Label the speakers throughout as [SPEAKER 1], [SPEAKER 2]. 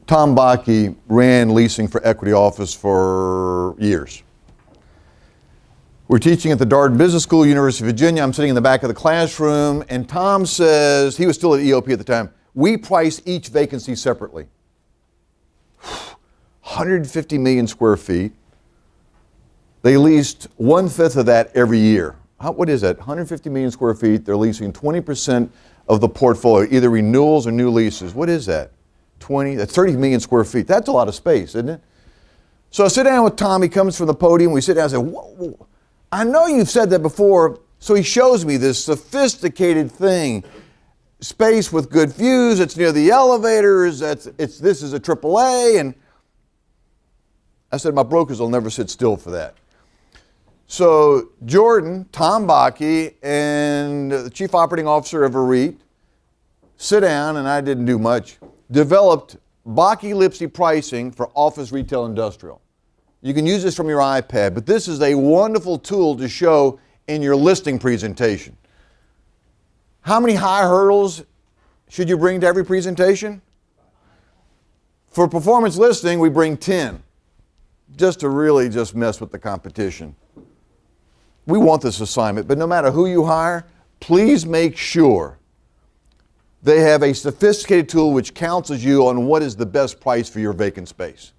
[SPEAKER 1] Tom Bakke ran leasing for Equity Office for years. We're teaching at the Darden Business School, University of Virginia. I'm sitting in the back of the classroom, and Tom says, he was still at EOP at the time, we price each vacancy separately. 150 million square feet. They leased 1/5 of that every year. What is that? 150 million square feet. They're leasing 20% of the portfolio, either renewals or new leases. What is that? 20, that's 30 million square feet. That's a lot of space, isn't it? So I sit down with Tom. He comes from the podium. We sit down and say, whoa, I know you've said that before. So he shows me this sophisticated thing. Space with good views. It's near the elevators. This is a AAA. And I said, my brokers will never sit still for that. So Jordan, Tom Bakke, and the chief operating officer of a REIT sit down, and I didn't do much, developed Bakke-Lipsey pricing for office, retail, industrial. You can use this from your iPad, but this is a wonderful tool to show in your listing presentation. How many high hurdles should you bring to every presentation? For performance listing, we bring 10, just to really just mess with the competition. We want this assignment, but no matter who you hire, please make sure they have a sophisticated tool which counsels you on what is the best price for your vacant space.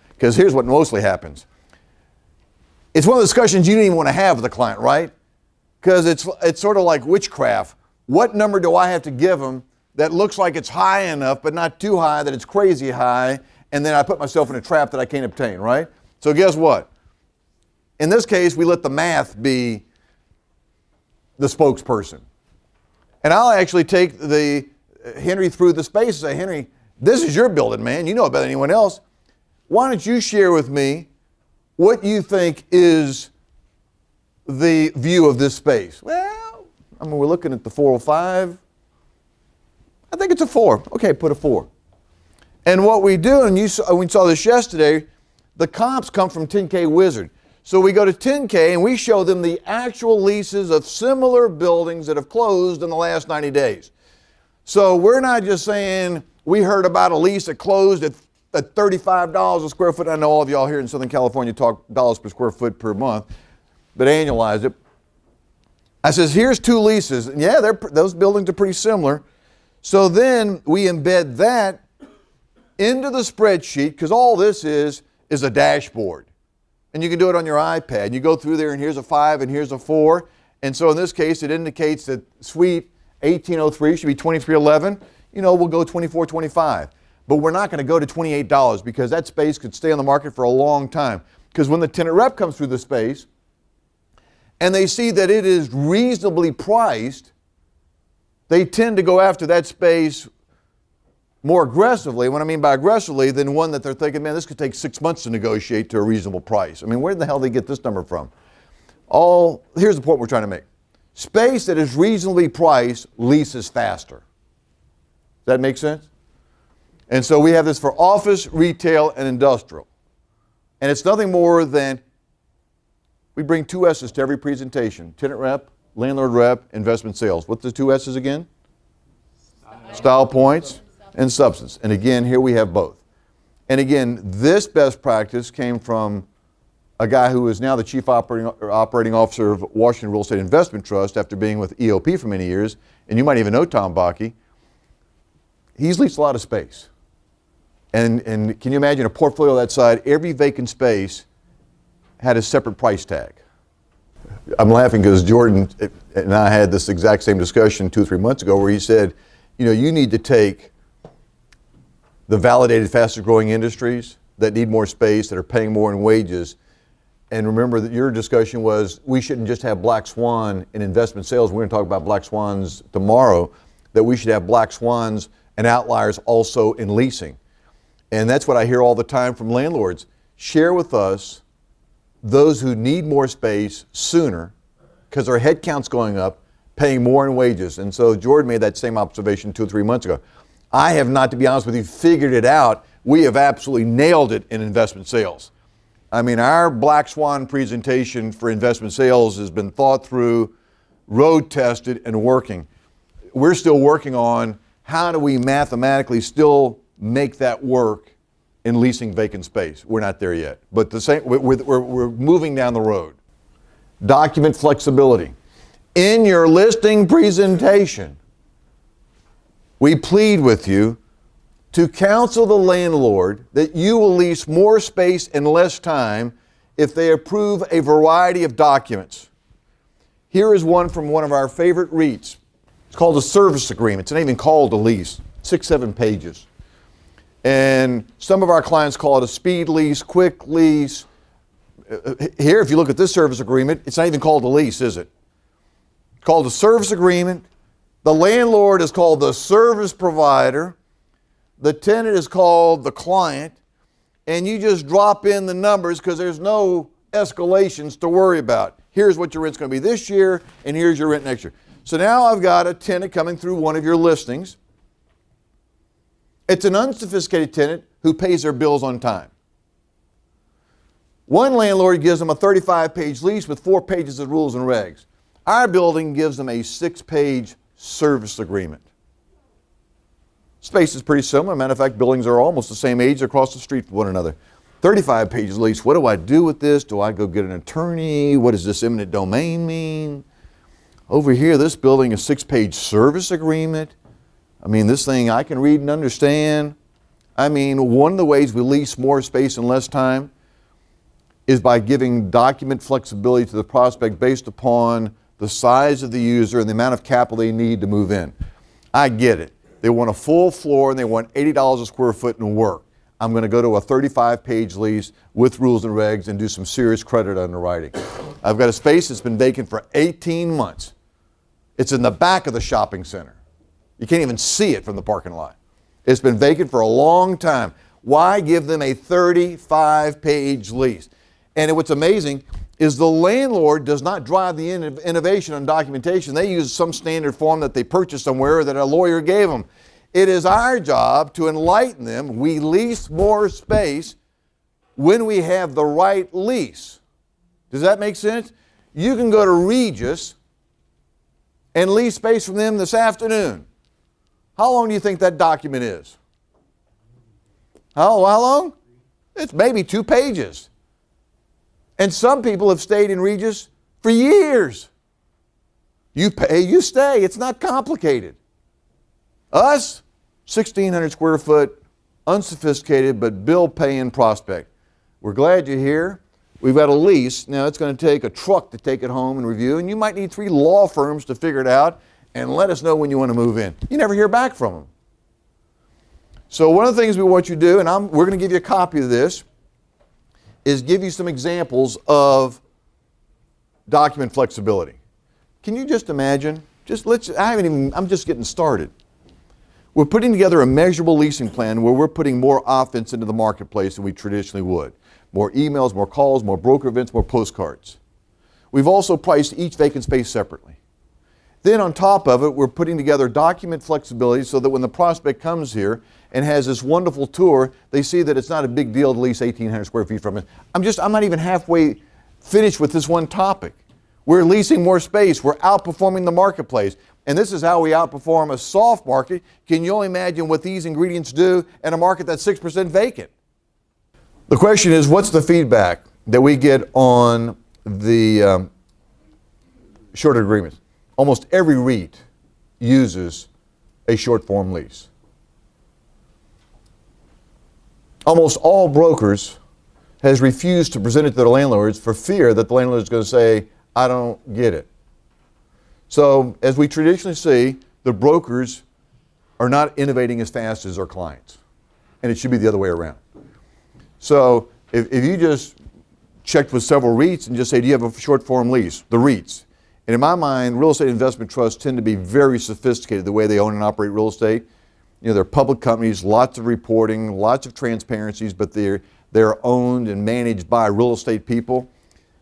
[SPEAKER 1] Because here's what mostly happens. It's one of the discussions you didn't even want to have with the client, right? Because it's sort of like witchcraft. What number do I have to give them that looks like it's high enough, but not too high, that it's crazy high, and then I put myself in a trap that I can't obtain, right? So guess what? In this case, we let the math be the spokesperson. And I'll actually take Henry through the space and say, Henry, this is your building, man. You know it better than anyone else. Why don't you share with me what you think is the view of this space? Well, I mean, we're looking at the 405. I think it's a 4. Okay, put a 4. And what we do, and we saw this yesterday, the comps come from 10K Wizard. So we go to 10K and we show them the actual leases of similar buildings that have closed in the last 90 days. So we're not just saying we heard about a lease that closed at $35 a square foot. I know all of y'all here in Southern California talk dollars per square foot per month, but annualize it. I says, here's 2 leases. And yeah, those buildings are pretty similar. So then we embed that into the spreadsheet, because all this is a dashboard. And you can do it on your iPad. You go through there, and here's a 5 and here's a 4. And so in this case, it indicates that suite 1803 should be 2311. You know, we'll go 2425. But we're not going to go to $28 because that space could stay on the market for a long time. Because when the tenant rep comes through the space and they see that it is reasonably priced, they tend to go after that space more aggressively. What I mean by aggressively, than one that they're thinking, man, this could take 6 months to negotiate to a reasonable price. I mean, where the hell did they get this number from? Here's the point we're trying to make. Space that is reasonably priced leases faster. Does that make sense? And so we have this for office, retail, and industrial. And it's nothing more than we bring 2 S's to every presentation. Tenant rep, landlord rep, investment sales. What's the 2 S's again? Style points and substance. And again, here we have both. And again, this best practice came from a guy who is now the chief operating officer of Washington Real Estate Investment Trust after being with EOP for many years. And you might even know Tom Bakke. He's leased a lot of space. And can you imagine a portfolio that size? Every vacant space had a separate price tag. I'm laughing because Jordan and I had this exact same discussion 2 or 3 months ago where he said, you know, you need to take the validated fastest growing industries that need more space, that are paying more in wages. And remember that your discussion was we shouldn't just have black swan in investment sales. We're going to talk about black swans tomorrow, that we should have black swans and outliers also in leasing. And that's what I hear all the time from landlords. Share with us those who need more space sooner because their head count's going up, paying more in wages. And so Jordan made that same observation 2 or 3 months ago. I have not, to be honest with you, figured it out. We have absolutely nailed it in investment sales. I mean, our Black Swan presentation for investment sales has been thought through, road tested, and working. We're still working on how do we mathematically still make that work in leasing vacant space. We're not there yet, but we're moving down the road. Document flexibility. In your listing presentation, we plead with you to counsel the landlord that you will lease more space in less time if they approve a variety of documents. Here is one from one of our favorite REITs. It's called a service agreement. It's not even called a lease. 6-7 pages. And some of our clients call it a speed lease, quick lease. Here, if you look at this service agreement, it's not even called a lease, is it? It's called a service agreement. The landlord is called the service provider. The tenant is called the client. And you just drop in the numbers because there's no escalations to worry about. Here's what your rent's going to be this year, and here's your rent next year. So now I've got a tenant coming through one of your listings. It's an unsophisticated tenant who pays their bills on time. One landlord gives them a 35-page lease with 4 pages of rules and regs. Our building gives them a 6-page service agreement. Space is pretty similar. Matter of fact, buildings are almost the same age across the street from one another. 35-page lease. What do I do with this? Do I go get an attorney? What does this eminent domain mean? Over here, this building, a 6-page service agreement. I mean, this thing I can read and understand. I mean, one of the ways we lease more space in less time is by giving document flexibility to the prospect based upon the size of the user and the amount of capital they need to move in. I get it. They want a full floor and they want $80 a square foot and work. I'm going to go to a 35-page lease with rules and regs and do some serious credit underwriting. I've got a space that's been vacant for 18 months. It's in the back of the shopping center. You can't even see it from the parking lot. It's been vacant for a long time. Why give them a 35-page lease? And what's amazing is the landlord does not drive the innovation on documentation. They use some standard form that they purchased somewhere that a lawyer gave them. It is our job to enlighten them. We lease more space when we have the right lease. Does that make sense? You can go to Regus and lease space from them this afternoon. How long do you think that document is? How long? It's maybe 2 pages. And some people have stayed in Regus for years. You pay, you stay. It's not complicated. Us, 1,600 square foot, unsophisticated, but bill-paying prospect. We're glad you're here. We've got a lease. Now, it's going to take a truck to take it home and review, and you might need 3 law firms to figure it out and let us know when you want to move in. You never hear back from them. So one of the things we want you to do, and we're going to give you a copy of this, is give you some examples of document flexibility. Can you just imagine? I'm just getting started. We're putting together a measurable leasing plan where we're putting more offense into the marketplace than we traditionally would. More emails, more calls, more broker events, more postcards. We've also priced each vacant space separately. Then on top of it, we're putting together document flexibility so that when the prospect comes here and has this wonderful tour, they see that it's not a big deal to lease 1,800 square feet from it. I'm not even halfway finished with this one topic. We're leasing more space. We're outperforming the marketplace. And this is how we outperform a soft market. Can you only imagine what these ingredients do in a market that's 6% vacant? The question is, what's the feedback that we get on the short agreements? Almost every REIT uses a short form lease. Almost all brokers has refused to present it to the landlords for fear that the landlord is going to say, I don't get it. So as we traditionally see, the brokers are not innovating as fast as our clients. And it should be the other way around. So if you just checked with several REITs and just say, do you have a short form lease? The REITs. And in my mind, real estate investment trusts tend to be very sophisticated the way they own and operate real estate. You know, they're public companies, lots of reporting, lots of transparencies, but they're owned and managed by real estate people.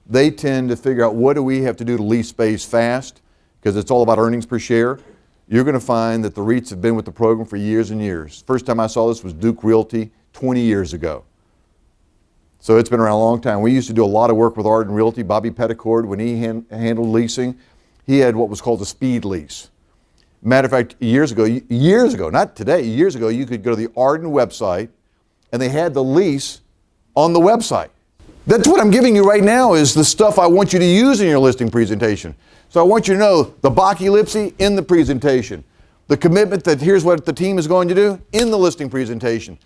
[SPEAKER 1] They tend to figure out what do we have to do to lease space fast, because it's all about earnings per share. You're going to find that the REITs have been with the program for years and years. First time I saw this was Duke Realty 20 years ago. So it's been around a long time. We used to do a lot of work with Arden Realty. Bobby Petticord, when he handled leasing, he had what was called a speed lease. Matter of fact, years ago, not today, years ago, you could go to the Arden website and they had the lease on the website. That's what I'm giving you right now is the stuff I want you to use in your listing presentation. So I want you to know the Bach ellipse in the presentation. The commitment that here's what the team is going to do in the listing presentation.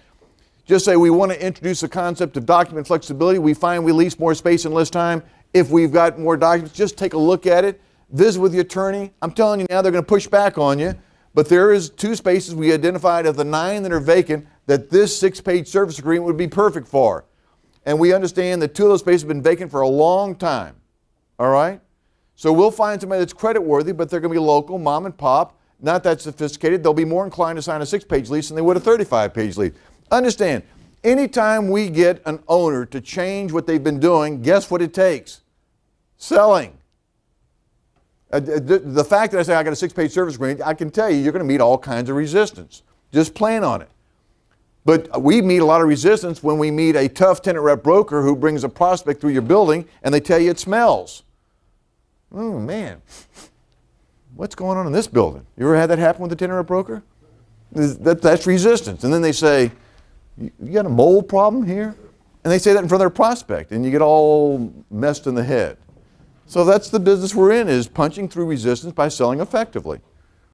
[SPEAKER 1] Just say we want to introduce the concept of document flexibility. We find we lease more space in less time. If we've got more documents, just take a look at it. Visit with the attorney. I'm telling you now, they're going to push back on you. But there is 2 spaces we identified of the 9 that are vacant that this 6-page service agreement would be perfect for. And we understand that 2 of those spaces have been vacant for a long time. All right? So we'll find somebody that's creditworthy, but they're going to be local, mom and pop, not that sophisticated. They'll be more inclined to sign a 6-page lease than they would a 35-page lease. Understand, anytime we get an owner to change what they've been doing, guess what it takes? Selling. The fact that I say I got a 6-page service agreement, I can tell you, you're going to meet all kinds of resistance. Just plan on it. But we meet a lot of resistance when we meet a tough tenant rep broker who brings a prospect through your building and they tell you it smells. Oh man, what's going on in this building? You ever had that happen with a tenant rep broker? That's resistance. And then they say, you got a mold problem here? And they say that in front of their prospect and you get all messed in the head. So that's the business we're in, is punching through resistance by selling effectively.